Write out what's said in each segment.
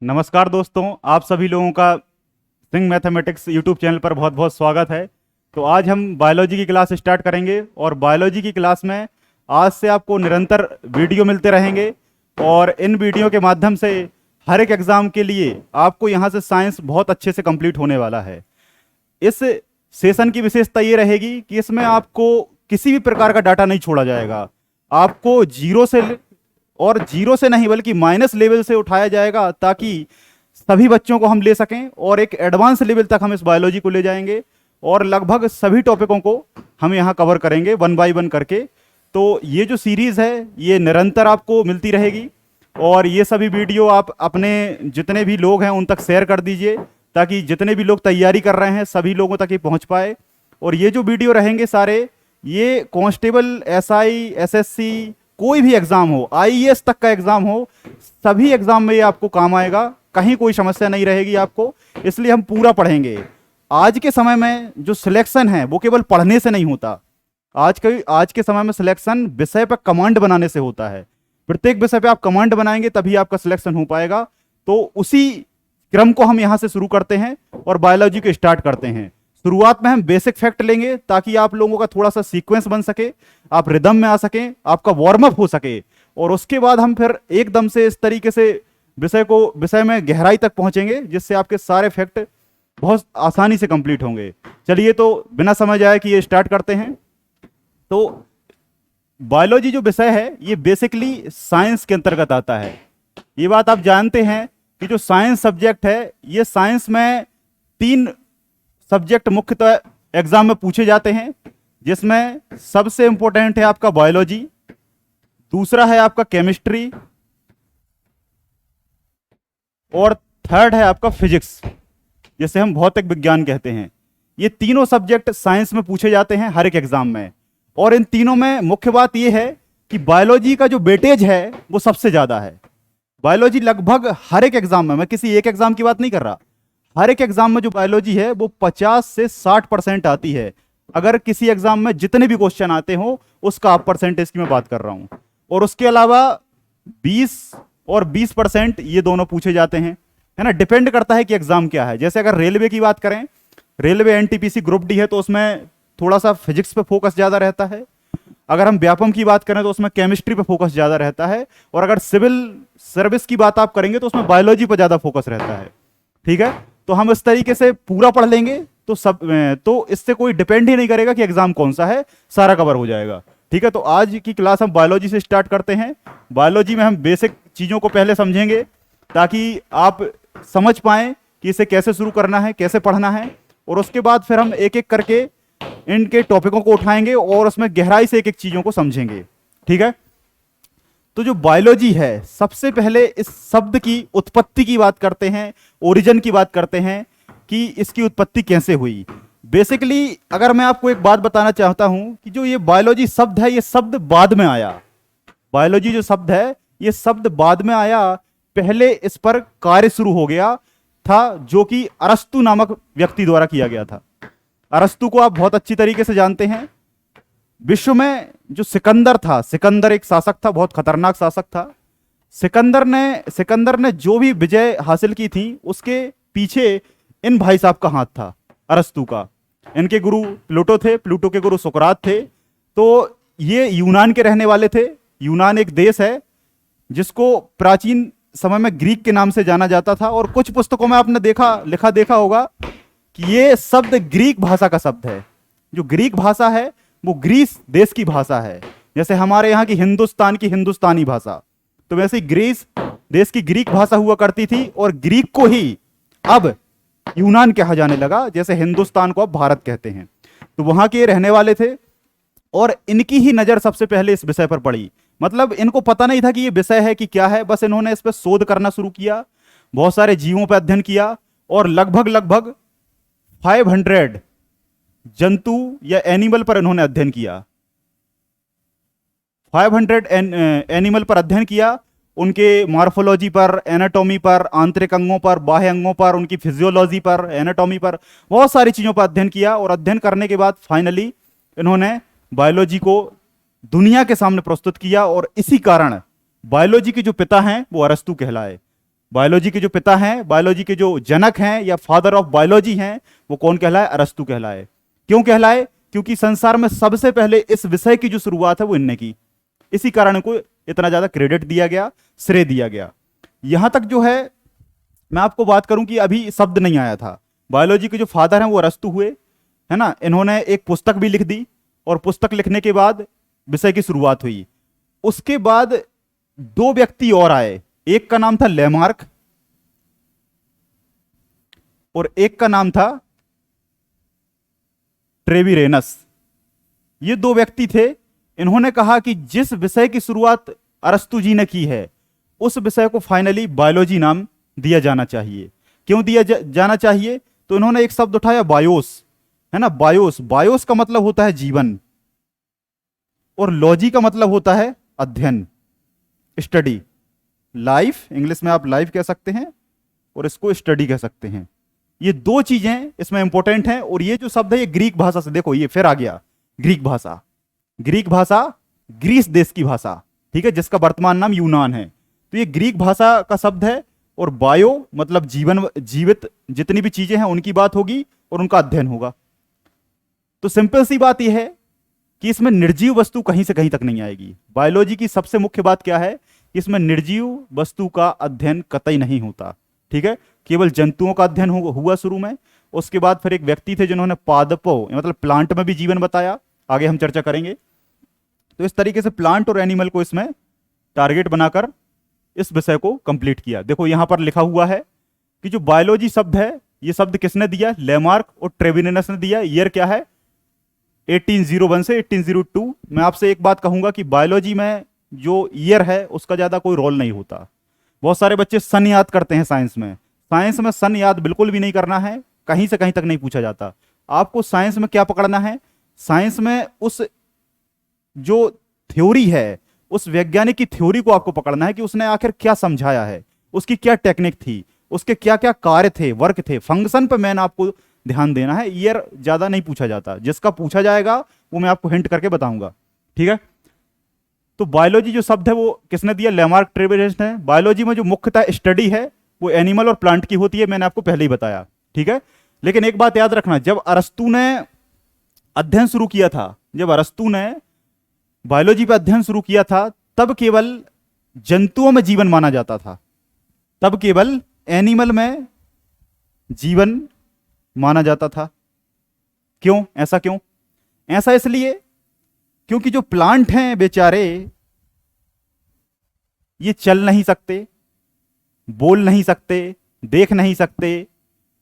नमस्कार दोस्तों, आप सभी लोगों का सिंग मैथमेटिक्स यूट्यूब चैनल पर बहुत बहुत स्वागत है। तो आज हम बायोलॉजी की क्लास स्टार्ट करेंगे और बायोलॉजी की क्लास में आज से आपको निरंतर वीडियो मिलते रहेंगे और इन वीडियो के माध्यम से हर एक एग्ज़ाम के लिए आपको यहाँ से साइंस बहुत अच्छे से कंप्लीट होने वाला है। इस सेशन की विशेषता ये रहेगी कि इसमें आपको किसी भी प्रकार का डाटा नहीं छोड़ा जाएगा। आपको जीरो से नहीं बल्कि माइनस लेवल से उठाया जाएगा ताकि सभी बच्चों को हम ले सकें और एक एडवांस लेवल तक हम इस बायोलॉजी को ले जाएंगे और लगभग सभी टॉपिकों को हम यहाँ कवर करेंगे वन बाय वन करके। तो ये जो सीरीज़ है ये निरंतर आपको मिलती रहेगी और ये सभी वीडियो आप अपने जितने भी लोग हैं उन तक शेयर कर दीजिए ताकि जितने भी लोग तैयारी कर रहे हैं सभी लोगों तक ये पहुँच पाए। और ये जो वीडियो रहेंगे सारे ये कांस्टेबल, एसआई, एसएससी, कोई भी एग्जाम हो, आईएएस तक का एग्जाम हो, सभी एग्जाम में ये आपको काम आएगा, कहीं कोई समस्या नहीं रहेगी आपको। इसलिए हम पूरा पढ़ेंगे। आज के समय में जो सिलेक्शन है वो केवल पढ़ने से नहीं होता। आज के समय में सिलेक्शन विषय पर कमांड बनाने से होता है। प्रत्येक विषय पे आप कमांड बनाएंगे तभी आपका सिलेक्शन हो पाएगा। तो उसी क्रम को हम यहाँ से शुरू करते हैं और बायोलॉजी को स्टार्ट करते हैं। शुरुआत में हम बेसिक फैक्ट लेंगे ताकि आप लोगों का थोड़ा सा सीक्वेंस बन सके, आप रिदम में आ सकें, आपका वार्म अप हो सके और उसके बाद हम फिर एकदम से इस तरीके से विषय में गहराई तक पहुंचेंगे जिससे आपके सारे फैक्ट बहुत आसानी से कंप्लीट होंगे। चलिए तो बिना समय जाए कि ये स्टार्ट करते हैं। तो बायोलॉजी जो विषय है ये बेसिकली साइंस के अंतर्गत आता है। ये बात आप जानते हैं कि जो साइंस सब्जेक्ट है ये साइंस में 3 सब्जेक्ट मुख्यतः एग्जाम में पूछे जाते हैं, जिसमें सबसे इंपॉर्टेंट है आपका बायोलॉजी, दूसरा है आपका केमिस्ट्री और थर्ड है आपका फिजिक्स, जिसे हम भौतिक विज्ञान कहते हैं। ये तीनों सब्जेक्ट साइंस में पूछे जाते हैं हर एक एग्जाम में। और इन तीनों में मुख्य बात यह है कि बायोलॉजी का जो वेटेज है वो सबसे ज्यादा है। बायोलॉजी लगभग हर एक एग्जाम में, मैं किसी एक एग्जाम की बात नहीं कर रहा, हर एक एग्जाम में जो बायोलॉजी है वो 50 से 60% आती है। अगर किसी एग्जाम में जितने भी क्वेश्चन आते हो उसका आप परसेंटेज की मैं बात कर रहा हूं। और उसके अलावा 20 और 20% ये दोनों पूछे जाते हैं, है ना। डिपेंड करता है कि एग्जाम क्या है। जैसे अगर रेलवे की बात करें, रेलवे एनटीपीसी ग्रुप डी है तो उसमें थोड़ा सा फिजिक्स पे फोकस ज्यादा रहता है। अगर हम व्यापम की बात करें तो उसमें केमिस्ट्री पे फोकस ज्यादा रहता है। और अगर सिविल सर्विस की बात आप करेंगे तो उसमें बायोलॉजी पर ज्यादा फोकस रहता है। ठीक है, तो हम इस तरीके से पूरा पढ़ लेंगे तो इससे कोई डिपेंड ही नहीं करेगा कि एग्जाम कौन सा है, सारा कवर हो जाएगा। ठीक है, तो आज की क्लास हम बायोलॉजी से स्टार्ट करते हैं। बायोलॉजी में हम बेसिक चीजों को पहले समझेंगे ताकि आप समझ पाएं कि इसे कैसे शुरू करना है, कैसे पढ़ना है। और उसके बाद फिर हम एक एक करके इनके टॉपिकों को उठाएंगे और उसमें गहराई से एक एक चीजों को समझेंगे। ठीक है, तो जो बायोलॉजी है सबसे पहले इस शब्द की उत्पत्ति की बात करते हैं, ओरिजिन की बात करते हैं कि इसकी उत्पत्ति कैसे हुई। बेसिकली अगर मैं आपको एक बात बताना चाहता हूं कि जो ये बायोलॉजी शब्द है ये शब्द बाद में आया। बायोलॉजी जो शब्द है ये शब्द बाद में आया, पहले इस पर कार्य शुरू हो गया था जो कि अरस्तु नामक व्यक्ति द्वारा किया गया था। अरस्तु को आप बहुत अच्छी तरीके से जानते हैं। विश्व में जो सिकंदर था, सिकंदर एक शासक था, बहुत खतरनाक शासक था। सिकंदर ने जो भी विजय हासिल की थी उसके पीछे इन भाई साहब का हाथ था, अरस्तु का। इनके गुरु प्लूटो थे, प्लूटो के गुरु सुकरात थे। तो ये यूनान के रहने वाले थे। यूनान एक देश है जिसको प्राचीन समय में ग्रीक के नाम से जाना जाता था। और कुछ पुस्तकों में आपने देखा होगा कि ये शब्द ग्रीक भाषा का शब्द है। जो ग्रीक भाषा है वो ग्रीस देश की भाषा है। जैसे हमारे यहाँ की हिंदुस्तान की हिंदुस्तानी भाषा, तो वैसे ग्रीस देश की ग्रीक भाषा हुआ करती थी। और ग्रीक को ही अब यूनान कहा जाने लगा, जैसे हिंदुस्तान को अब भारत कहते हैं। तो वहां के रहने वाले थे और इनकी ही नजर सबसे पहले इस विषय पर पड़ी। मतलब इनको पता नहीं था कि ये विषय है कि क्या है, बस इन्होंने इस पर शोध करना शुरू किया, बहुत सारे जीवों पर अध्ययन किया और लगभग 500 जंतु या एनिमल पर इन्होंने अध्ययन किया। 500 एनिमल पर अध्ययन किया, उनके मॉर्फोलॉजी पर, एनाटॉमी पर, आंतरिक अंगों पर, बाह्य अंगों पर, उनकी फिजियोलॉजी पर, एनाटॉमी पर, बहुत सारी चीजों पर अध्ययन किया। और अध्ययन करने के बाद फाइनली इन्होंने बायोलॉजी को दुनिया के सामने प्रस्तुत किया। और इसी कारण बायोलॉजी के जो पिता हैं वो अरस्तु कहलाए। बायोलॉजी के जो पिता हैं, बायोलॉजी के जो जनक हैं या फादर ऑफ बायोलॉजी हैं, वो कौन कहलाए? अरस्तु कहलाए। क्यों कहलाए? क्योंकि संसार में सबसे पहले इस विषय की जो शुरुआत है वो इनने की। इसी कारण को इतना ज्यादा क्रेडिट दिया गया, श्रेय दिया गया। यहां तक जो है मैं आपको बात करूं कि अभी शब्द नहीं आया था। बायोलॉजी के जो फादर हैं वो अरस्तु हुए, है ना। इन्होंने एक पुस्तक भी लिख दी और पुस्तक लिखने के बाद विषय की शुरुआत हुई। उसके बाद दो व्यक्ति और आए, एक का नाम था लेमार्क और एक का नाम था ट्रेविरेनस। ये दो व्यक्ति थे। इन्होंने कहा कि जिस विषय की शुरुआत अरस्तु जी ने की है उस विषय को फाइनली बायोलॉजी नाम दिया जाना चाहिए। क्यों दिया जाना चाहिए? तो इन्होंने एक शब्द उठाया, बायोस, है ना। बायोस, बायोस का मतलब होता है जीवन और लॉजी का मतलब होता है अध्ययन, स्टडी। लाइफ, इंग्लिश में आप लाइफ कह सकते हैं और इसको स्टडी कह सकते हैं। ये दो चीजें इसमें इंपॉर्टेंट हैं। और ये जो शब्द है ये ग्रीक भाषा से, देखो ये फिर आ गया, ग्रीक भाषा। ग्रीक भाषा ग्रीस देश की भाषा, ठीक है, जिसका वर्तमान नाम यूनान है। तो ये ग्रीक भाषा का शब्द है। और बायो मतलब जीवन, जीवित जितनी भी चीजें हैं उनकी बात होगी और उनका अध्ययन होगा। तो सिंपल सी बात यह है कि इसमें निर्जीव वस्तु कहीं से कहीं तक नहीं आएगी। बायोलॉजी की सबसे मुख्य बात क्या है? इसमें निर्जीव वस्तु का अध्ययन कतई नहीं होता, ठीक है। केवल जंतुओं का अध्ययन हुआ शुरू में। उसके बाद फिर एक व्यक्ति थे जिन्होंने पादपों मतलब प्लांट में भी जीवन बताया, आगे हम चर्चा करेंगे। तो इस तरीके से प्लांट और एनिमल को इसमें टारगेट बनाकर इस विषय को कंप्लीट किया। देखो यहां पर लिखा हुआ है कि जो बायोलॉजी शब्द है ये शब्द किसने दिया? लेमार्क और ट्रेविनेनस ने दिया। ईयर क्या है? 1801 से 1802। मैं आपसे एक बात कहूंगा कि बायोलॉजी में जो ईयर है उसका ज्यादा कोई रोल नहीं होता। बहुत सारे बच्चे सन याद करते हैं साइंस में। साइंस में सन याद बिल्कुल भी नहीं करना है, कहीं से कहीं तक नहीं पूछा जाता। आपको साइंस में क्या पकड़ना है? साइंस में उस जो थ्योरी है, उस वैज्ञानिक की थ्योरी को आपको पकड़ना है कि उसने आखिर क्या समझाया है, उसकी क्या टेक्निक थी, उसके क्या क्या कार्य थे, वर्क थे। फंक्शन पर मैन आपको ध्यान देना है। ईयर ज्यादा नहीं पूछा जाता, जिसका पूछा जाएगा वो मैं आपको हिंट करके बताऊंगा, ठीक है। तो बायोलॉजी जो शब्द है वो किसने दिया? लेमार्क ट्रेविनेस ने। बायोलॉजी में जो मुख्यतः स्टडी है वो एनिमल और प्लांट की होती है, मैंने आपको पहले ही बताया, ठीक है। लेकिन एक बात याद रखना, जब अरस्तु ने अध्ययन शुरू किया था, जब अरस्तु ने बायोलॉजी पर अध्ययन शुरू किया था, तब केवल जंतुओं में जीवन माना जाता था, तब केवल एनिमल में जीवन माना जाता था। क्यों? ऐसा क्यों? ऐसा इसलिए क्योंकि जो प्लांट हैं बेचारे ये चल नहीं सकते, बोल नहीं सकते, देख नहीं सकते,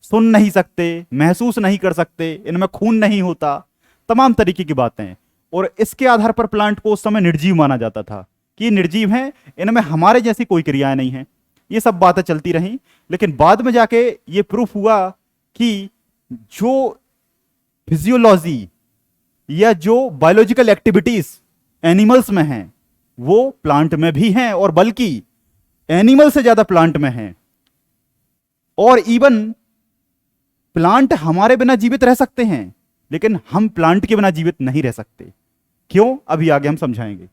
सुन नहीं सकते, महसूस नहीं कर सकते, इनमें खून नहीं होता, तमाम तरीके की बातें। और इसके आधार पर प्लांट को उस समय निर्जीव माना जाता था कि ये निर्जीव हैं, इनमें हमारे जैसी कोई क्रियाएं नहीं हैं। ये सब बातें चलती रहीं। लेकिन बाद में जाके ये प्रूफ हुआ कि जो फिजियोलॉजी या जो बायोलॉजिकल एक्टिविटीज एनिमल्स में हैं वो प्लांट में भी हैं, और बल्कि एनिमल से ज्यादा प्लांट में हैं। और इवन प्लांट हमारे बिना जीवित रह सकते हैं, लेकिन हम प्लांट के बिना जीवित नहीं रह सकते। क्यों? अभी आगे हम समझाएंगे।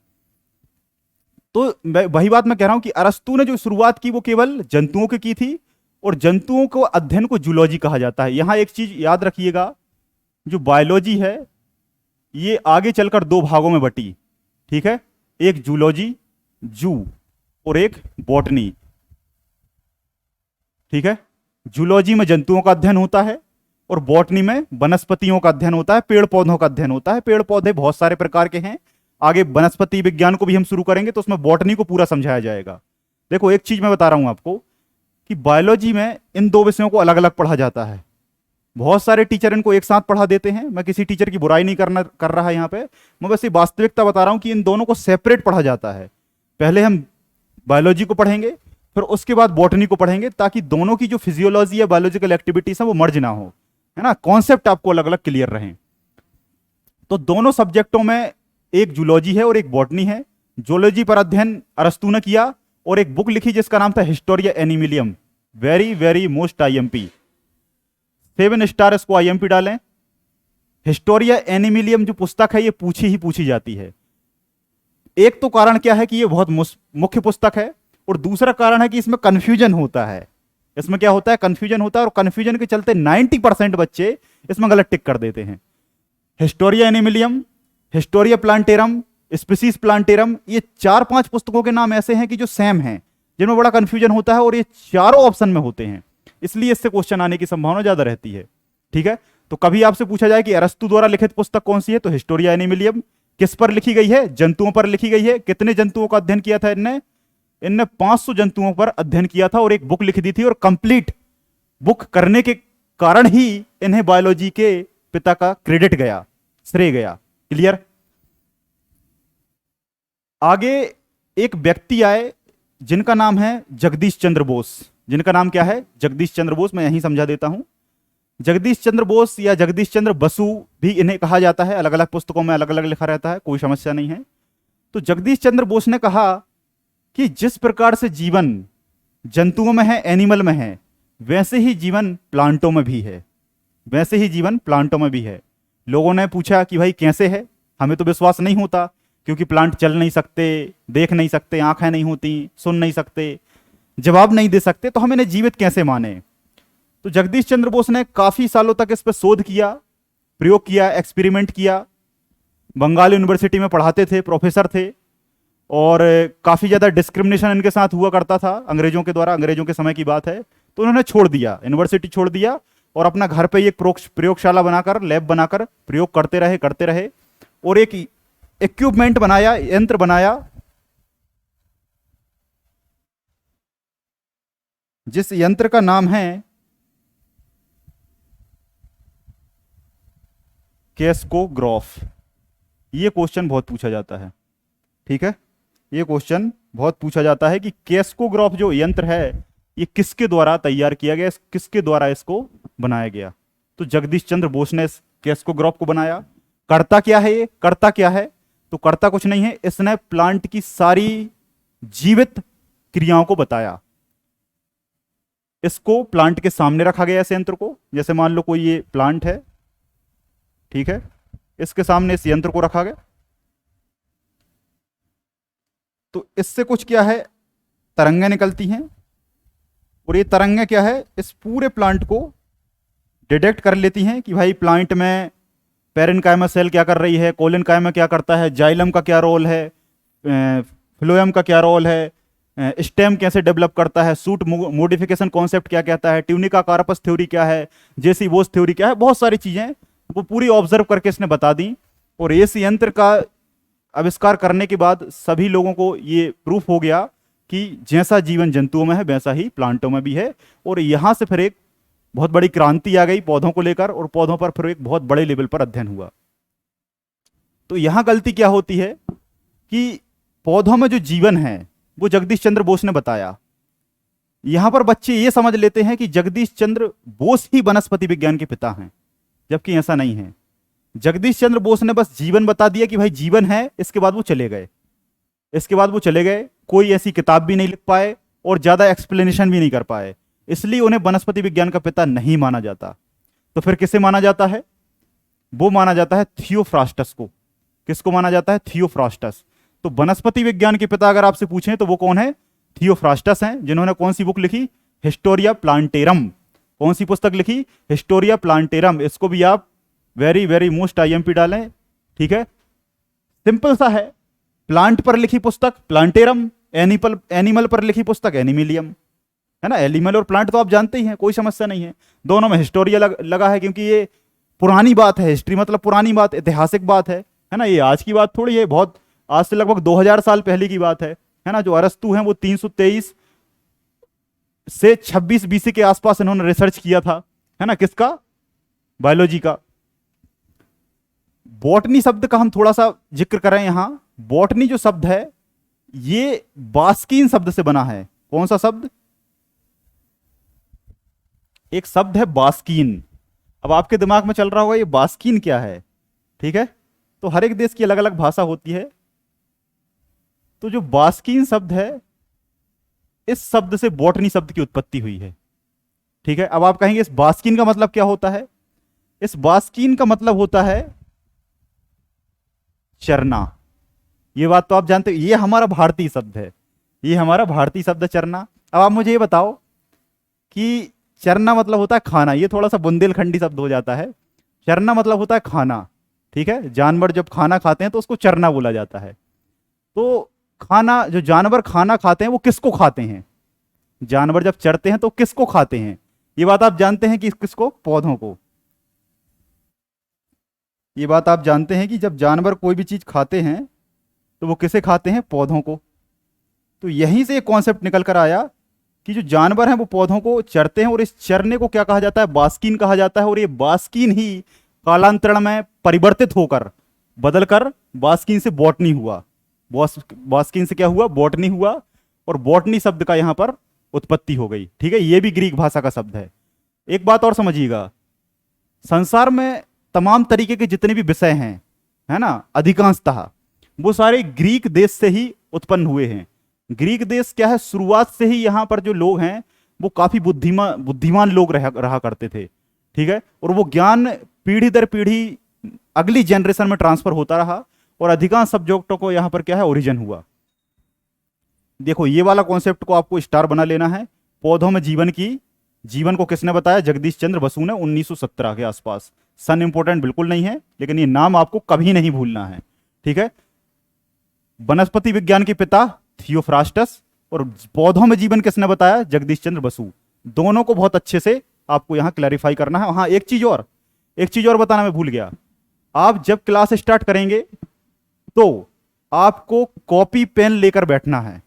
तो वही बात मैं कह रहा हूं कि अरस्तु ने जो शुरुआत की वो केवल जंतुओं की थी, और जंतुओं को अध्ययन को जूलॉजी कहा जाता है। यहां एक चीज याद रखिएगा, जो बायोलॉजी है ये आगे चलकर दो भागों में बटी, ठीक है। एक जूलॉजी, जू, और एक बॉटनी, ठीक है। जूलॉजी में जंतुओं का अध्ययन होता है और बॉटनी में वनस्पतियों का अध्ययन होता है, पेड़ पौधों का अध्ययन होता है। पेड़ पौधे बहुत सारे प्रकार के हैं, आगे वनस्पति विज्ञान को भी हम शुरू करेंगे तो उसमें बॉटनी को पूरा समझाया जाएगा। देखो एक चीज मैं बता रहा हूं आपको कि बायोलॉजी में इन दो विषयों को अलग अलग पढ़ा जाता है। बहुत सारे टीचर इनको एक साथ पढ़ा देते हैं। मैं किसी टीचर की बुराई नहीं कर रहा यहाँ पे, मैं बस ये वास्तविकता बता रहा हूं कि इन दोनों को सेपरेट पढ़ा जाता है। पहले हम बायोलॉजी को पढ़ेंगे, फिर उसके बाद बॉटनी को पढ़ेंगे, ताकि दोनों की जो फिजियोलॉजी या बायोलॉजिकल एक्टिविटीज है वो मर्ज ना हो, है ना, कॉन्सेप्ट आपको अलग अलग क्लियर रहें। तो दोनों सब्जेक्टों में एक जूलॉजी है और एक बॉटनी है। जूलॉजी पर अध्ययन अरस्तु ने किया और एक बुक लिखी जिसका नाम था Historia Animalium. Very very most IMP, 7 star इसको आईएमपी डालें। हिस्टोरिया एनिमिलियम जो पुस्तक है ये पूछी ही पूछी जाती है। एक तो कारण क्या है कि ये बहुत मुख्य पुस्तक है, और दूसरा कारण है कि इसमें कंफ्यूजन होता है। इसमें क्या होता है, कंफ्यूजन होता है, और कंफ्यूजन के चलते 90% बच्चे इसमें गलत टिक कर देते हैं। Historia Animalium, Historia Plantarum, Species Plantarum, ये 4-5 पुस्तकों के नाम ऐसे हैं कि जो सेम हैं, जिनमें बड़ा कंफ्यूजन होता है, और ये चारों ऑप्शन में होते हैं, इसलिए इससे क्वेश्चन आने की संभावना ज्यादा रहती है। ठीक है, तो कभी आपसे पूछा जाए कि अरस्तु द्वारा लिखित पुस्तक कौन सी है, तो हिस्टोरिया एनिमिलियम। किस पर लिखी गई है, जंतुओं पर लिखी गई है। कितने जंतुओं का अध्ययन किया था इनने, इनने 500 जंतुओं पर अध्ययन किया था और एक बुक लिख दी थी, और कंप्लीट बुक करने के कारण ही इन्हें बायोलॉजी के पिता का क्रेडिट गया, श्रेय गया। क्लियर। आगे एक व्यक्ति आए जिनका नाम है जगदीश चंद्र बोस। जिनका नाम क्या है, जगदीश चंद्र बोस। मैं यहीं समझा देता हूं। जगदीश चंद्र बोस या जगदीश चंद्र बसु भी इन्हें कहा जाता है, अलग अलग पुस्तकों में अलग अलग लिखा रहता है, कोई समस्या नहीं है। तो जगदीश चंद्र बोस ने कहा कि जिस प्रकार से जीवन जंतुओं में है, एनिमल में है, वैसे ही जीवन प्लांटों में भी है, वैसे ही जीवन प्लांटों में भी है। लोगों ने पूछा कि भाई कैसे है, हमें तो विश्वास नहीं होता, क्योंकि प्लांट चल नहीं सकते, देख नहीं सकते, आंखें नहीं होती, सुन नहीं सकते, जवाब नहीं दे सकते, तो हम इन्हें जीवित कैसे माने। तो जगदीश चंद्र बोस ने काफी सालों तक इस पर शोध किया, प्रयोग किया, एक्सपेरिमेंट किया। बंगाल यूनिवर्सिटी में पढ़ाते थे, प्रोफेसर थे, और काफी ज्यादा डिस्क्रिमिनेशन इनके साथ हुआ करता था अंग्रेजों के द्वारा, अंग्रेजों के समय की बात है। तो उन्होंने छोड़ दिया, यूनिवर्सिटी छोड़ दिया, और अपना घर पे एक प्रयोगशाला बनाकर, लैब बनाकर प्रयोग करते रहे, और एक इक्विपमेंट बनाया, यंत्र बनाया, जिस यंत्र का नाम है कैस्कोग्राफ। ये क्वेश्चन बहुत पूछा जाता है। ठीक है, ये क्वेश्चन बहुत पूछा जाता है कि कैस्कोग्राफ जो यंत्र है, ये किसके द्वारा तैयार किया गया, किसके द्वारा इसको बनाया गया। तो जगदीश चंद्र बोस ने इस कैस्कोग्राफ को बनाया। करता क्या है ये, करता क्या है, तो करता कुछ नहीं है, इसने प्लांट की सारी जीवित क्रियाओं को बताया। इसको प्लांट के सामने रखा गया, इस यंत्र को। जैसे मान लो कोई ये प्लांट है, ठीक है, इसके सामने इस यंत्र को रखा गया, तो इससे कुछ क्या है, तरंगें निकलती हैं, और ये तरंगें क्या है, इस पूरे प्लांट को डिटेक्ट कर लेती हैं कि भाई प्लांट में पेरेन्काइमा सेल क्या कर रही है, कोलिनकाइमा क्या करता है, जाइलम का क्या रोल है, फ्लोएम का क्या रोल है, स्टेम कैसे डेवलप करता है, सूट मॉडिफिकेशन कॉन्सेप्ट क्या कहता है, ट्यूनिका कार्पस थ्योरी क्या है, जेसी बोस थ्योरी क्या है, बहुत सारी चीजें वो पूरी ऑब्जर्व करके इसने बता दी। और इस यंत्र का आविष्कार करने के बाद सभी लोगों को ये प्रूफ हो गया कि जैसा जीवन जंतुओं में है, वैसा ही प्लांटों में भी है। और यहां से फिर एक बहुत बड़ी क्रांति आ गई पौधों को लेकर, और पौधों पर फिर एक बहुत बड़े लेवल पर अध्ययन हुआ। तो यहां गलती क्या होती है कि पौधों में जो जीवन है वो जगदीश चंद्र बोस ने बताया। यहां पर बच्चे ये समझ लेते हैं कि जगदीश चंद्र बोस ही वनस्पति विज्ञान के पिता हैं, जबकि ऐसा नहीं है। जगदीश चंद्र बोस ने बस जीवन बता दिया कि भाई जीवन है, इसके बाद वो चले गए, इसके बाद वो चले गए, कोई ऐसी किताब भी नहीं लिख पाए और ज्यादा एक्सप्लेनेशन भी नहीं कर पाए, इसलिए उन्हें वनस्पति विज्ञान का पिता नहीं माना जाता। तो फिर किसे माना जाता है, वो माना जाता है थियोफ्रास्टस को। किसको माना जाता है, थियोफ्रास्टस। तो वनस्पति विज्ञान के पिता अगर आपसे पूछें तो वो कौन है, थियोफ्रास्टस हैं, जिन्होंने कौन सी बुक लिखी, हिस्टोरिया प्लांटेरम। कौन सी पुस्तक लिखी, हिस्टोरिया प्लांटेरम। इसको भी आप वेरी वेरी मोस्ट आईएमपी डालें, ठीक है। सिंपल सा है, प्लांट पर लिखी पुस्तक प्लांटेरम, एनिमल पर लिखी पुस्तक एनिमिलियम, है ना। एनिमल और प्लांट तो आप जानते ही हैं, कोई समस्या नहीं है। दोनों में हिस्टोरिया लगा है, क्योंकि ये पुरानी बात है। हिस्ट्री मतलब पुरानी बात, ऐतिहासिक बात है ना। ये आज की बात थोड़ी है, बहुत आज से लगभग 2000 साल पहले की बात है ना। जो अरस्तु हैं वो 323 से 26 बीसी के आसपास इन्होंने रिसर्च किया था, है ना। किसका, बायोलॉजी का। बॉटनी शब्द का हम थोड़ा सा जिक्र करें यहां। बॉटनी जो शब्द है ये बास्कीन शब्द से बना है। कौन सा शब्द, एक शब्द है बास्कीन। अब आपके दिमाग में चल रहा होगा ये बास्कीन क्या है, ठीक है। तो हर एक देश की अलग अलग भाषा होती है। तो जो बास्कीन शब्द है, इस शब्द से बॉटनी शब्द की उत्पत्ति हुई है, ठीक है। अब आप कहेंगे इस बास्कीन का मतलब क्या होता है। इस बास्कीन का मतलब होता है चरना। ये बात तो आप जानते हो, ये हमारा भारतीय शब्द है। ये हमारा भारतीय शब्द चरना। अब आप मुझे ये बताओ कि चरना मतलब होता है खाना, ये थोड़ा सा बुंदेलखंडी शब्द हो जाता है। चरना मतलब होता है खाना, ठीक है। जानवर जब खाना खाते हैं तो उसको चरना बोला जाता है। तो खाना, जो जानवर खाना खाते हैं वो किसको खाते हैं? जानवर जब चरते हैं तो किसको खाते हैं? ये बात आप जानते हैं कि किसको? पौधों को। ये बात आप जानते हैं कि जब जानवर कोई भी चीज खाते हैं तो वो किसे खाते हैं? पौधों को। तो यहीं से एक कॉन्सेप्ट निकल कर आया कि जो जानवर हैं वो पौधों को चरते हैं, और इस चरने को क्या कहा जाता है? बास्कीन कहा जाता है। और ये बास्कीन ही कालांतरण में परिवर्तित होकर, बदलकर बास्कीन से बॉटनी हुआ। बास्कीन से क्या हुआ? बॉटनी हुआ। और बॉटनी शब्द का यहां पर उत्पत्ति हो गई, ठीक है। ये भी ग्रीक भाषा का शब्द है। एक बात और समझिएगा, संसार में तमाम तरीके के जितने भी विषय हैं, है ना, अधिकांशतः वो सारे ग्रीक देश से ही उत्पन्न हुए हैं। ग्रीक देश क्या है, शुरुआत से ही यहाँ पर जो लोग हैं वो काफी बुद्धिमान लोग रहा करते थे, ठीक है। और वो ज्ञान पीढ़ी दर पीढ़ी अगली जनरेशन में ट्रांसफर होता रहा, और अधिकांश सब्जेक्टों को यहाँ पर क्या है, ओरिजिन हुआ। देखो ये वाला कॉन्सेप्ट को आपको स्टार बना लेना है। पौधों में जीवन को किसने बताया? जगदीश चंद्र बसु ने 1917 के आसपास। सन इंपॉर्टेंट बिल्कुल नहीं है, लेकिन ये नाम आपको कभी नहीं भूलना है, ठीक है। वनस्पति विज्ञान के पिता थियोफ्रास्टस, और पौधों में जीवन किसने बताया? जगदीश चंद्र बसु। दोनों को बहुत अच्छे से आपको यहां क्लैरिफाई करना है। हाँ, एक चीज और बताना मैं भूल गया। आप जब क्लास स्टार्ट करेंगे तो आपको कॉपी पेन लेकर बैठना है।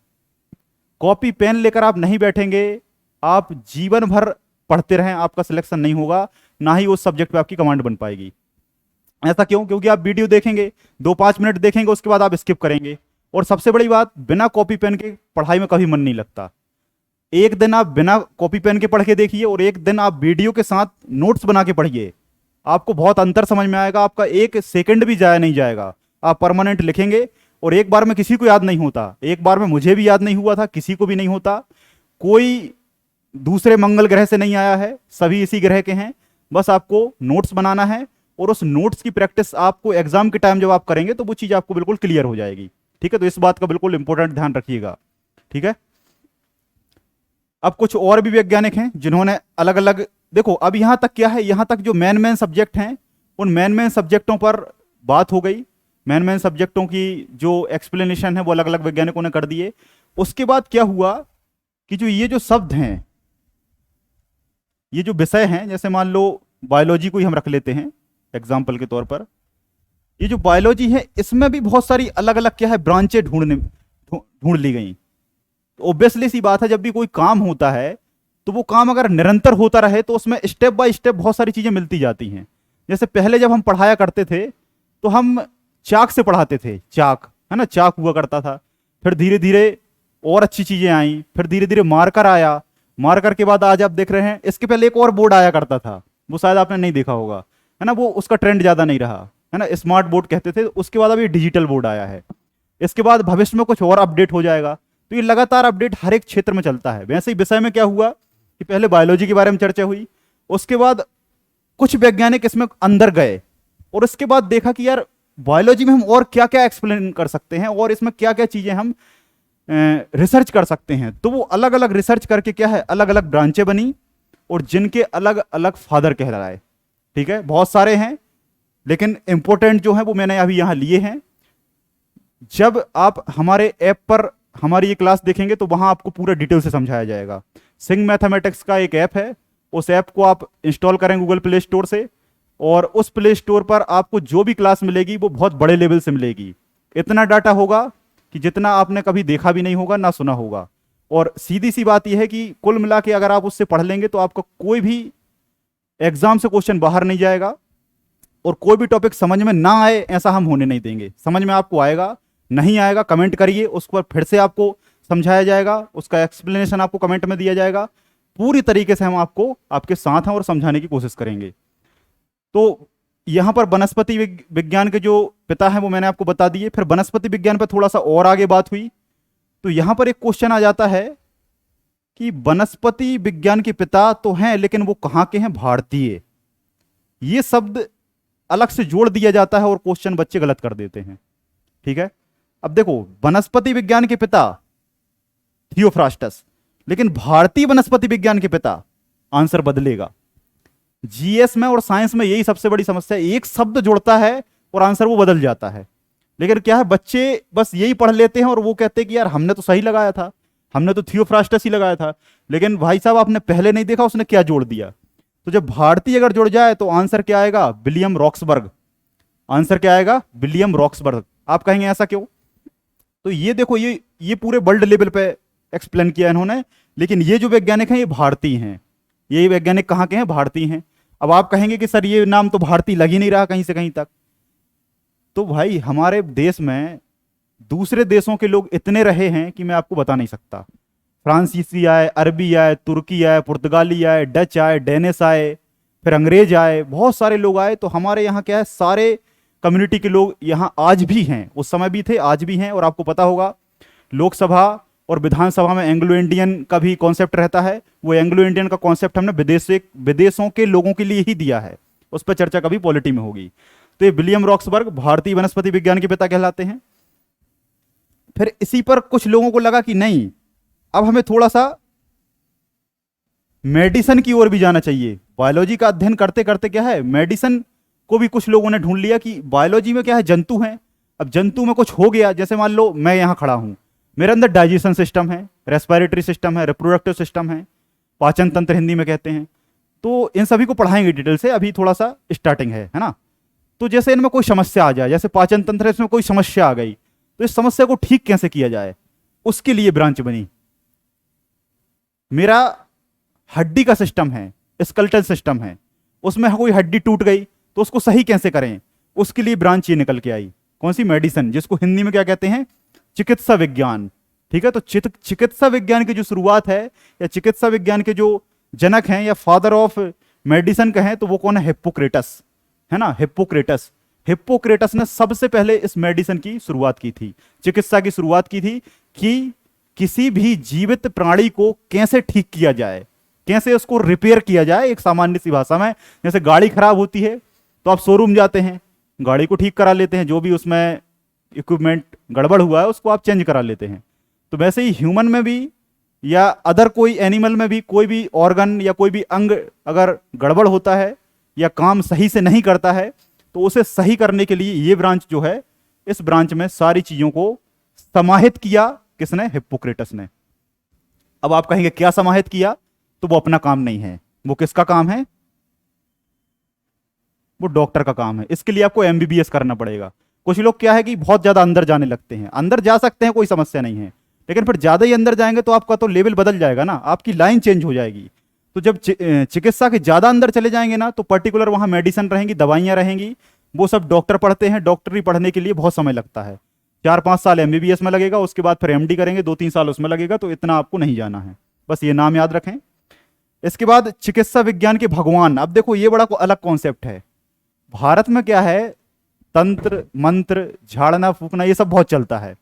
कॉपी पेन लेकर आप नहीं बैठेंगे, आप जीवन भर पढ़ते रहें, आपका सिलेक्शन नहीं होगा, ना ही उस सब्जेक्ट पे आपकी कमांड बन पाएगी। ऐसा क्यों? क्योंकि आप वीडियो देखेंगे, 2-5 मिनट देखेंगे, उसके बाद आप स्किप करेंगे। और सबसे बड़ी बात, बिना कॉपी पेन के पढ़ाई में कभी मन नहीं लगता। एक दिन आप बिना कॉपी पेन के पढ़ के देखिए, और एक दिन आप वीडियो के साथ नोट्स बना के पढ़िए, आपको बहुत अंतर समझ में आएगा। आपका एक सेकंड भी जाया नहीं जाएगा, आप परमानेंट लिखेंगे। और एक बार में किसी को याद नहीं होता, एक बार में मुझे भी याद नहीं हुआ था, किसी को भी नहीं होता। कोई दूसरे मंगल ग्रह से नहीं आया है, सभी इसी ग्रह के हैं। बस आपको नोट्स बनाना है, और उस नोट्स की प्रैक्टिस आपको एग्जाम के टाइम जब आप करेंगे तो वो चीज आपको बिल्कुल क्लियर हो जाएगी, ठीक है। तो इस बात का बिल्कुल इंपॉर्टेंट ध्यान रखिएगा, ठीक है। अब कुछ और भी वैज्ञानिक हैं जिन्होंने अलग अलग, देखो अब यहां तक क्या है, यहां तक जो मेन सब्जेक्ट हैं उन मेन सब्जेक्टों पर बात हो गई। मेन सब्जेक्टों की जो एक्सप्लेनेशन है वो अलग अलग वैज्ञानिकों ने कर दिए। उसके बाद क्या हुआ कि जो ये जो शब्द हैं, ये जो विषय हैं, जैसे मान लो बायोलॉजी को ही हम रख लेते हैं एग्जाम्पल के तौर पर। ये जो बायोलॉजी है इसमें भी बहुत सारी अलग अलग क्या है, ब्रांचें ढूंढ ली गई। ऑब्वियसली सी बात है, जब भी कोई काम होता है तो वो काम अगर निरंतर होता रहे तो उसमें स्टेप बाय स्टेप बहुत सारी चीजें मिलती जाती हैं। जैसे पहले जब हम पढ़ाया करते थे तो हम चाक से पढ़ाते थे, चाक है ना, चाक हुआ करता था। फिर धीरे धीरे और अच्छी चीजें आई, फिर धीरे धीरे मार्कर आया। मार्कर के बाद आज आप देख रहे हैं, इसके पहले एक और बोर्ड आया करता था, वो शायद आपने नहीं देखा होगा, है ना, वो उसका ट्रेंड ज्यादा नहीं रहा, है ना, स्मार्ट बोर्ड कहते थे। उसके बाद अभी डिजिटल बोर्ड आया है। इसके बाद भविष्य में कुछ और अपडेट हो जाएगा। तो ये लगातार अपडेट हर एक क्षेत्र में चलता है। वैसे ही विषय में क्या हुआ कि पहले बायोलॉजी के बारे में चर्चा हुई, उसके बाद कुछ वैज्ञानिक इसमें अंदर गए, और उसके बाद देखा कि यार बायोलॉजी में हम और क्या क्या एक्सप्लेन कर सकते हैं, और इसमें क्या क्या चीजें हम रिसर्च कर सकते हैं। तो वो अलग अलग रिसर्च करके क्या है, अलग अलग ब्रांचें बनी, और जिनके अलग अलग फादर कहलाए, ठीक है। बहुत सारे हैं, लेकिन इंपॉर्टेंट जो है वो मैंने अभी यहां लिए हैं। जब आप हमारे ऐप पर हमारी ये क्लास देखेंगे तो वहां आपको पूरा डिटेल से समझाया जाएगा। सिंग मैथमेटिक्स का एक ऐप है, उस ऐप को आप इंस्टॉल करें गूगल प्ले स्टोर से, और उस प्ले स्टोर पर आपको जो भी क्लास मिलेगी वो बहुत बड़े लेवल से मिलेगी। इतना डाटा होगा कि जितना आपने कभी देखा भी नहीं होगा, ना सुना होगा। और सीधी सी बात यह है कि कुल मिला के अगर आप उससे पढ़ लेंगे तो आपका कोई भी एग्जाम से क्वेश्चन बाहर नहीं जाएगा, और कोई भी टॉपिक समझ में ना आए ऐसा हम होने नहीं देंगे। समझ में आपको आएगा, नहीं आएगा कमेंट करिए, उस पर फिर से आपको समझाया जाएगा, उसका एक्सप्लेनेशन आपको कमेंट में दिया जाएगा। पूरी तरीके से हम आपको आपके साथ हैं और समझाने की कोशिश करेंगे। तो यहां पर वनस्पति विज्ञान के जो पिता हैं वो मैंने आपको बता दिए। फिर वनस्पति विज्ञान पर थोड़ा सा और आगे बात हुई, तो यहां पर एक क्वेश्चन आ जाता है कि वनस्पति विज्ञान के पिता तो हैं, लेकिन वो कहां के हैं? भारतीय। ये शब्द अलग से जोड़ दिया जाता है और क्वेश्चन बच्चे गलत कर देते हैं, ठीक है। अब देखो, वनस्पति विज्ञान के पिता थियोफ्रास्टस। लेकिन भारतीय वनस्पति विज्ञान के पिता, आंसर बदलेगा। जीएस में और साइंस में यही सबसे बड़ी समस्या है, एक शब्द जुड़ता है और आंसर वो बदल जाता है। लेकिन क्या है, बच्चे बस यही पढ़ लेते हैं और वो कहते हैं कि यार हमने तो सही लगाया था, हमने तो थियोफ्रास्टस ही लगाया था। लेकिन भाई साहब आपने पहले नहीं देखा उसने क्या जोड़ दिया। तो जब भारतीय अगर जुड़ जाए तो आंसर क्या आएगा, विलियम रॉक्सबर्ग। आंसर क्या आएगा, विलियम रॉक्सबर्ग। आप कहेंगे ऐसा क्यों? तो ये देखो, ये पूरे वर्ल्ड लेवल पे एक्सप्लेन किया इन्होंने। लेकिन ये जो वैज्ञानिक हैं ये भारतीय हैं। ये वैज्ञानिक कहाँ के हैं, भारतीय हैं। अब आप कहेंगे कि सर ये नाम तो भारतीय लग ही नहीं रहा कहीं से कहीं तक। तो भाई हमारे देश में दूसरे देशों के लोग इतने रहे हैं कि मैं आपको बता नहीं सकता। फ्रांसीसी आए, अरबी आए, तुर्की आए, पुर्तगाली आए, डच आए, डेनिस आए, फिर अंग्रेज आए, बहुत सारे लोग आए। तो हमारे यहाँ क्या है, सारे कम्युनिटी के लोग यहाँ आज भी हैं, उस समय भी थे, आज भी हैं। और आपको पता होगा लोकसभा और विधानसभा में एंग्लो इंडियन का भी कॉन्सेप्ट रहता है। वो एंग्लो इंडियन का कॉन्सेप्ट हमने विदेशों के लोगों के लिए ही दिया है, उस पर चर्चा कभी पॉलिटी में होगी। तो ये विलियम रॉक्सबर्ग भारतीय वनस्पति विज्ञान के पिता कहलाते हैं। फिर इसी पर कुछ लोगों को लगा कि नहीं, अब हमें थोड़ा सा मेडिसिन की ओर भी जाना चाहिए। बायोलॉजी का अध्ययन करते करते क्या है, मेडिसिन को भी कुछ लोगों ने ढूंढ लिया कि बायोलॉजी में क्या है, जंतु हैं। अब जंतु में कुछ हो गया, जैसे मान लो मैं यहां खड़ा हूं, मेरे अंदर डाइजेशन सिस्टम है, रेस्पिरेटरी सिस्टम है, रिप्रोडक्टिव सिस्टम है, पाचन तंत्र हिंदी में कहते हैं। तो इन सभी को पढ़ाएंगे डिटेल से, अभी थोड़ा सा स्टार्टिंग है ना। तो जैसे इनमें कोई समस्या आ जाए, जैसे पाचन तंत्र इसमें कोई समस्या आ गई, तो इस समस्या को ठीक कैसे किया जाए, उसके लिए ब्रांच बनी। मेरा हड्डी का सिस्टम है, स्केलेटल सिस्टम है, उसमें कोई हड्डी टूट गई तो उसको सही कैसे करें, उसके लिए ब्रांच ये निकल के आई। कौन सी, मेडिसिन, जिसको हिंदी में क्या कहते हैं, चिकित्सा विज्ञान। ठीक है, तो चिकित्सा विज्ञान की जो शुरुआत है, या चिकित्सा विज्ञान के जो जनक हैं या फादर ऑफ मेडिसिन कहें तो वो कौन है, हिप्पोक्रेटस है ना। हिप्पोक्रेटस ने सबसे पहले इस मेडिसिन की शुरुआत की थी, चिकित्सा की शुरुआत की थी कि किसी भी जीवित प्राणी को कैसे ठीक किया जाए, कैसे उसको रिपेयर किया जाए। एक सामान्य सी भाषा में, जैसे गाड़ी खराब होती है तो आप शोरूम जाते हैं, गाड़ी को ठीक करा लेते हैं, जो भी उसमें इक्विपमेंट गड़बड़ हुआ है उसको आप चेंज करा लेते हैं। तो वैसे ही ह्यूमन में भी या अदर कोई एनिमल में भी कोई भी ऑर्गन या कोई भी अंग अगर गड़बड़ होता है या काम सही से नहीं करता है तो उसे सही करने के लिए ये ब्रांच जो है, इस ब्रांच में सारी चीजों को समाहित किया किसने, हिप्पोक्रेटस ने। अब आप कहेंगे क्या समाहित किया, तो वो अपना काम नहीं है, वो किसका काम है, वो डॉक्टर का काम है। इसके लिए आपको एमबीबीएस करना पड़ेगा। कुछ लोग क्या है कि बहुत ज्यादा अंदर जाने लगते हैं, अंदर जा सकते हैं, कोई समस्या नहीं है, लेकिन फिर ज्यादा ही अंदर जाएंगे तो आपका तो लेवल बदल जाएगा ना, आपकी लाइन चेंज हो जाएगी। तो जब चिकित्सा के ज्यादा अंदर चले जाएंगे ना, तो पर्टिकुलर वहां मेडिसिन रहेंगी, दवाइयां रहेंगी, वो सब डॉक्टर पढ़ते हैं। डॉक्टरी पढ़ने के लिए बहुत समय लगता है, 4-5 साल एमबीबीएस में लगेगा, उसके बाद फिर एमडी करेंगे, 2-3 साल उसमें लगेगा। तो इतना आपको नहीं जाना है, बस ये नाम याद रखें। इसके बाद चिकित्सा विज्ञान के भगवान। अब देखो ये बड़ा अलग कॉन्सेप्ट है। भारत में क्या है, तंत्र मंत्र झाड़ना फूकना ये सब बहुत चलता है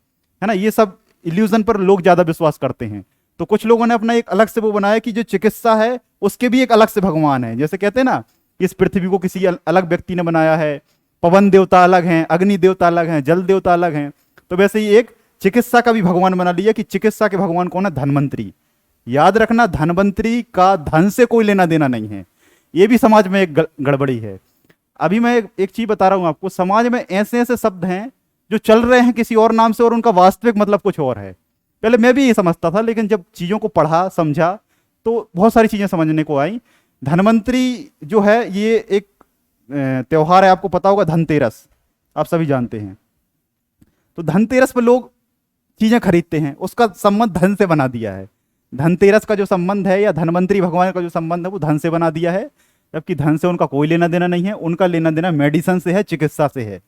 ना। ये सब इल्यूजन पर लोग ज्यादा विश्वास करते हैं। तो कुछ लोगों ने अपना एक अलग से वो बनाया कि जो चिकित्सा है उसके भी एक अलग से भगवान है। जैसे कहते हैं ना, इस पृथ्वी को किसी अलग व्यक्ति ने बनाया है, पवन देवता अलग हैं, अग्नि देवता अलग हैं, जल देवता अलग हैं। तो वैसे ही एक चिकित्सा का भी भगवान बना लिया कि चिकित्सा के भगवान कौन है, धनवंतरी। याद रखना, धनवंतरी का धन से कोई लेना देना नहीं है। ये भी समाज में एक गड़बड़ी है। अभी मैं एक चीज बता रहा हूं आपको, समाज में ऐसे ऐसे शब्द हैं जो चल रहे हैं किसी और नाम से और उनका वास्तविक मतलब कुछ और है। पहले मैं भी ये समझता था, लेकिन जब चीजों को पढ़ा समझा तो बहुत सारी चीजें समझने को आई। धनवंतरी जो है ये एक त्योहार है, आपको पता होगा, धनतेरस, आप सभी जानते हैं। तो धनतेरस पर लोग चीजें खरीदते हैं, उसका संबंध धन से बना दिया है। धनतेरस का जो संबंध है या धनवंतरी भगवान का जो संबंध है वो धन से बना दिया है, जबकि धन से उनका कोई लेना देना नहीं है। उनका लेना देना मेडिसिन से है, चिकित्सा से है।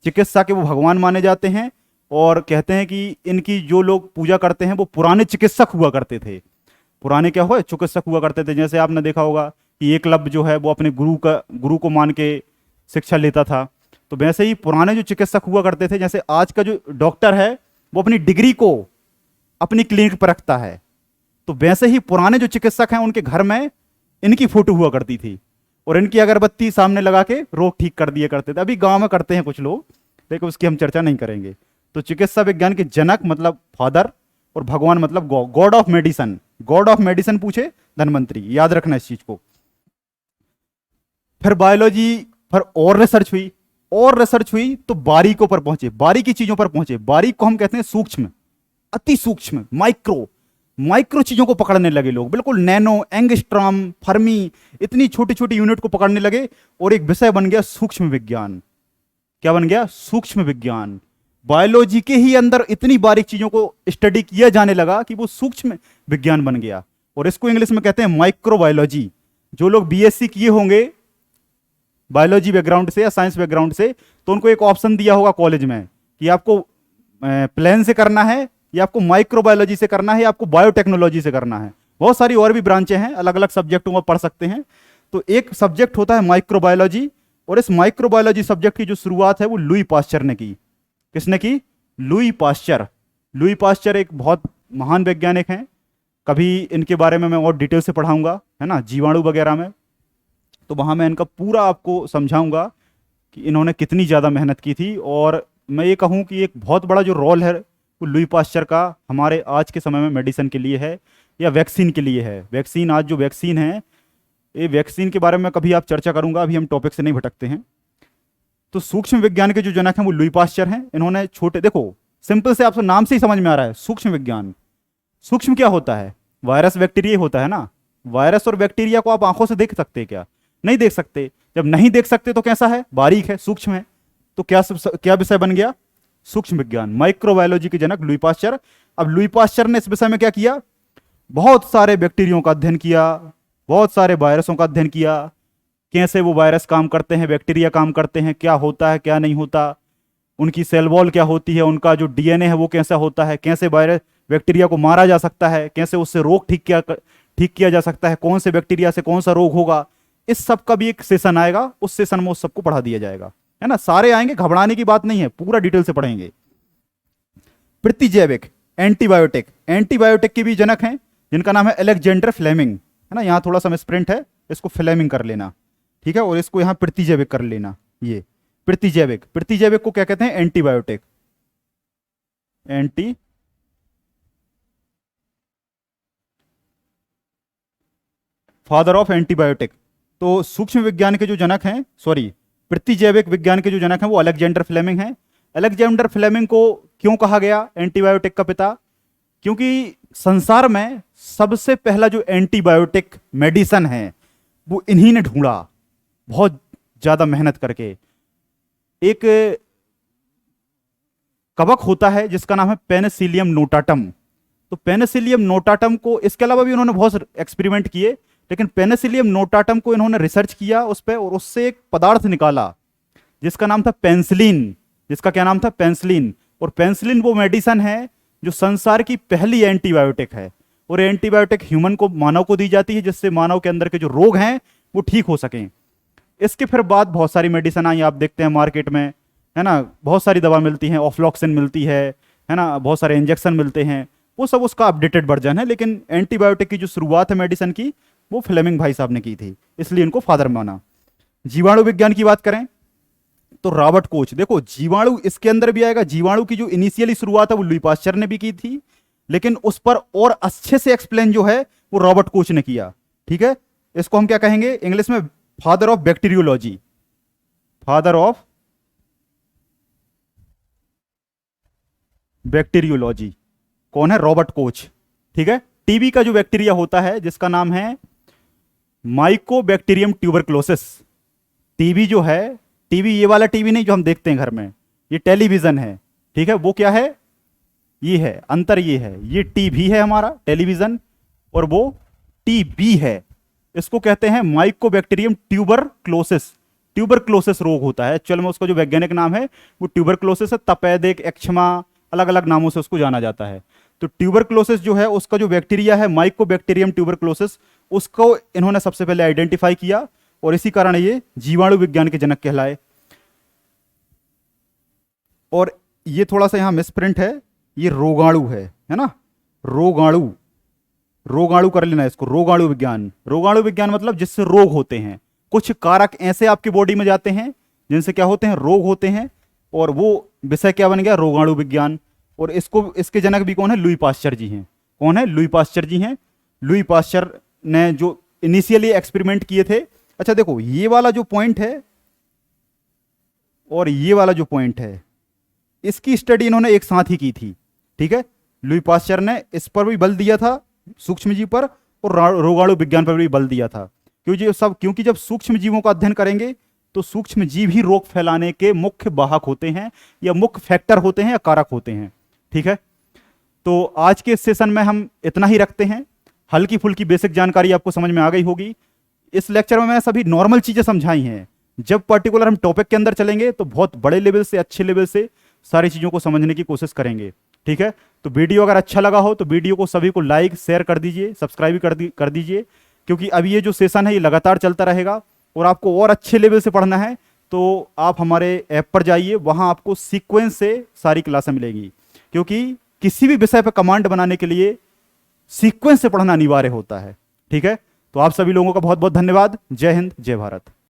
चिकित्सा के वो भगवान माने जाते हैं और कहते हैं कि इनकी जो लोग पूजा करते हैं वो पुराने चिकित्सक हुआ करते थे। पुराने क्या हुआ, चिकित्सक हुआ करते थे। जैसे आपने देखा होगा कि एकलव्य जो है वो अपने गुरु को मान के शिक्षा लेता था। तो वैसे ही पुराने जो चिकित्सक हुआ करते थे, जैसे आज का जो डॉक्टर है वो अपनी डिग्री को अपनी क्लिनिक पर रखता है, तो वैसे ही पुराने जो चिकित्सक हैं उनके घर में इनकी फोटो हुआ करती थी और इनकी अगरबत्ती सामने लगा के रोग ठीक कर दिया करते थे। अभी गांव में करते हैं कुछ लोग, लेकिन उसकी हम चर्चा नहीं करेंगे। तो चिकित्सा विज्ञान के जनक मतलब फादर और भगवान मतलब god of medicine. God of medicine पूछे धन्वंतरी, याद रखना इस चीज को। फिर बायोलॉजी पर और रिसर्च हुई, और रिसर्च हुई तो बारीकों पर पहुंचे, बारीकी चीजों पर पहुंचे। बारीक को हम कहते हैं सूक्ष्म, अति सूक्ष्म, माइक्रो। माइक्रो चीजों को पकड़ने लगे लोग, बिल्कुल नैनो, एंगस्ट्रॉम, फर्मी, इतनी छोटी छोटी यूनिट को पकड़ने लगे और एक विषय बन गया सूक्ष्म विज्ञान। क्या बन गया? सूक्ष्म विज्ञान। बायोलॉजी के ही अंदर इतनी बारीक चीजों को स्टडी किया जाने लगा कि वो सूक्ष्म विज्ञान बन गया, और इसको इंग्लिश में कहते हैं माइक्रोबायोलॉजी। जो लोग बीएससी किए होंगे बायोलॉजी बैकग्राउंड से या साइंस बैकग्राउंड से, तो उनको एक ऑप्शन दिया होगा कॉलेज में कि आपको प्लेन से करना है या आपको माइक्रोबायोलॉजी से करना है या आपको बायोटेक्नोलॉजी से करना है। बहुत सारी और भी ब्रांचें हैं, अलग अलग सब्जेक्टों में पढ़ सकते हैं। तो एक सब्जेक्ट होता है माइक्रोबायोलॉजी, और इस माइक्रोबायोलॉजी सब्जेक्ट की जो शुरुआत है वो लुई पास्चर ने की। किसने की? Louis Pasteur. लुई पास्चर एक बहुत महान वैज्ञानिक हैं। कभी इनके बारे में मैं और डिटेल से पढ़ाऊंगा, है ना, जीवाणु वगैरह में, तो वहां मैं इनका पूरा आपको समझाऊंगा कि इन्होंने कितनी ज़्यादा मेहनत की थी। और मैं ये कहूँ कि एक बहुत बड़ा जो रोल है वो लुई पास्चर का हमारे आज के समय में मेडिसिन के लिए है या वैक्सीन के लिए है। वैक्सीन, आज जो वैक्सीन है, ये वैक्सीन के बारे में कभी आप चर्चा करूंगा, अभी हम टॉपिक से नहीं भटकते हैं। तो सूक्ष्म विज्ञान के जो जनक हैं वो लुई पास्चर हैं। इन्होंने छोटे, देखो सिंपल से आपको नाम से ही समझ में आ रहा है, सूक्ष्म विज्ञान। सूक्ष्म क्या होता है? वायरस बैक्टीरिया होता है ना। वायरस और बैक्टीरिया को आप आंखों से देख सकते हैं क्या? नहीं देख सकते। जब नहीं देख सकते तो कैसा है? बारीक है, सूक्ष्म है। तो क्या विषय बन गया? सूक्ष्म विज्ञान। माइक्रोबायोलॉजी के जनक लुई पास्चर। अब लुई पास्चर ने इस विषय में क्या किया? बहुत सारे बैक्टीरियों का अध्ययन किया, बहुत सारे वायरसों का अध्ययन किया, कैसे वो वायरस काम करते हैं, बैक्टीरिया काम करते हैं, क्या होता है क्या नहीं होता, उनकी सेल वॉल क्या होती है, उनका जो डीएनए है वो कैसा होता है, कैसे वायरस बैक्टीरिया को मारा जा सकता है, कैसे उससे रोग ठीक किया जा सकता है, कौन से बैक्टीरिया से कौन सा रोग होगा। इस सब का भी एक सेशन आएगा, उस सेशन में उस सबको पढ़ा दिया जाएगा, है ना। सारे आएंगे, घबराने की बात नहीं है, पूरा डिटेल से पढ़ेंगे। प्रतिजैविक, एंटीबायोटिक। एंटीबायोटिक के भी जनक हैं जिनका नाम है अलेक्जेंडर फ्लेमिंग, है ना। यहां थोड़ा सा मिसप्रिंट है, इसको फ्लेमिंग कर लेना, ठीक है, और इसको यहां प्रतिजैविक कर लेना। ये प्रतिजैविक, प्रतिजैविक को क्या कहते हैं? Antibiotic. Anti father of antibiotic. तो सूक्ष्म विज्ञान के जो जनक हैं, सॉरी, प्रतिजैविक विज्ञान के जो जनक हैं वो अलेक्जेंडर फ्लेमिंग हैं। अलेक्जेंडर फ्लेमिंग को क्यों कहा गया एंटीबायोटिक का पिता? क्योंकि संसार में सबसे पहला जो एंटीबायोटिक मेडिसिन है वो इन्हीं ने ढूंढा, बहुत ज्यादा मेहनत करके। एक कवक होता है जिसका नाम है पेनिसिलियम नोटाटम। तो पेनिसिलियम नोटाटम को, इसके अलावा भी उन्होंने बहुत एक्सपेरिमेंट किए, लेकिन पेनिसिलियम नोटाटम को इन्होंने रिसर्च किया उस पर, और उससे एक पदार्थ निकाला जिसका नाम था पेंसिलिन। जिसका क्या नाम था? पेंसिलिन। और पेंसिलिन वो मेडिसिन है जो संसार की पहली एंटीबायोटिक है, और एंटीबायोटिक ह्यूमन को, मानव को दी जाती है, जिससे मानव के अंदर के जो रोग हैं वो ठीक हो सकें। इसके फिर बाद बहुत सारी मेडिसिन आई, आप देखते हैं मार्केट में, है ना, बहुत सारी दवा मिलती हैं, ऑफ्लॉक्सिन मिलती है ना, बहुत सारे इंजेक्शन मिलते हैं, वो सब उसका अपडेटेड वर्जन है। लेकिन एंटीबायोटिक की जो शुरुआत है मेडिसिन की, वो फ्लेमिंग भाई साहब ने की थी, इसलिए इनको फादर माना। जीवाणु विज्ञान की बात करें तो रॉबर्ट कोच, देखो जीवाणु इसके अंदर भी आएगा। जीवाणु की जो इनिशियली शुरुआत है वो लुई पास्चर ने भी की थी, लेकिन उस पर और अच्छे से एक्सप्लेन जो है वो रॉबर्ट कोच ने किया, ठीक है। इसको हम क्या कहेंगे इंग्लिश में? Father of bacteriology. Father of bacteriology कौन है? रॉबर्ट कोच, ठीक है। टीबी का जो बैक्टीरिया होता है जिसका नाम है माइकोबैक्टीरियम ट्यूबरक्लोसिस। टीबी जो है, टीवी ये वाला टीवी नहीं जो हम देखते हैं घर में, ये टेलीविजन है, ठीक है। वो क्या है? ये है, अंतर ये है, ये टीवी है हमारा टेलीविजन, और वो टीबी है। इसको कहते हैं माइकोबैक्टीरियम ट्यूबरक्लोसिस। ट्यूबरक्लोसिस रोग होता है एक्चुअल में, उसका जो वैज्ञानिक नाम है वो ट्यूबरक्लोसिस है। तपेदिक, एक्जिमा, अलग अलग नामों से उसको जाना जाता है। तो ट्यूबरक्लोसिस जो है उसका जो बैक्टीरिया है माइकोबैक्टीरियम ट्यूबरक्लोसिस, उसको इन्होंने सबसे पहले आइडेंटिफाई किया, और इसी कारण ये जीवाणु विज्ञान के जनक कहलाए। और ये थोड़ा सा यहां मिसप्रिंट है, ये रोगाणु है ना, रोगाणु। रोगाणु कर लेना इसको, रोगाणु विज्ञान। रोगाणु विज्ञान मतलब जिससे रोग होते हैं, कुछ कारक ऐसे आपकी बॉडी में जाते हैं जिनसे क्या होते हैं? रोग होते हैं, और वो विषय क्या बन गया? रोगाणु विज्ञान। और इसको इसके जनक भी कौन है? लुई पास्चर जी हैं। कौन है? लुई पास्चर जी हैं। लुई पास्चर ने जो इनिशियली एक्सपेरिमेंट किए थे। अच्छा देखो, ये वाला जो पॉइंट है और ये वाला जो पॉइंट है, इसकी स्टडी इन्होंने एक साथ ही की थी। ठीक है, लुई पास्चर ने इस पर भी बल दिया था, सूक्ष्मजीव पर, और रोगाणु विज्ञान पर भी बल दिया था। क्योंकि जब सूक्ष्म जीवों का अध्ययन करेंगे तो सूक्ष्म जीव ही रोग फैलाने के मुख्य वाहक होते हैं, या मुख्य फैक्टर होते हैं, या कारक होते हैं। ठीक है, तो आज के सेशन में हम इतना ही रखते हैं। हल्की फुल्की बेसिक जानकारी आपको समझ में आ गई होगी। इस लेक्चर में मैं सभी नॉर्मल चीजें समझाई हैं। जब पर्टिकुलर हम टॉपिक के अंदर चलेंगे तो बहुत बड़े लेवल से, अच्छे लेवल से सारी चीजों को समझने की कोशिश करेंगे। ठीक है, तो वीडियो अगर अच्छा लगा हो तो वीडियो को सभी को लाइक शेयर कर दीजिए, सब्सक्राइब कर दीजिए, क्योंकि अब ये जो सेशन है ये लगातार चलता रहेगा। और आपको और अच्छे लेवल से पढ़ना है तो आप हमारे ऐप पर जाइए, वहां आपको सीक्वेंस से सारी क्लासें मिलेंगी। क्योंकि किसी भी विषय पर कमांड बनाने के लिए सीक्वेंस से पढ़ना अनिवार्य होता है। ठीक है, तो आप सभी लोगों का बहुत बहुत धन्यवाद। जय हिंद, जय भारत।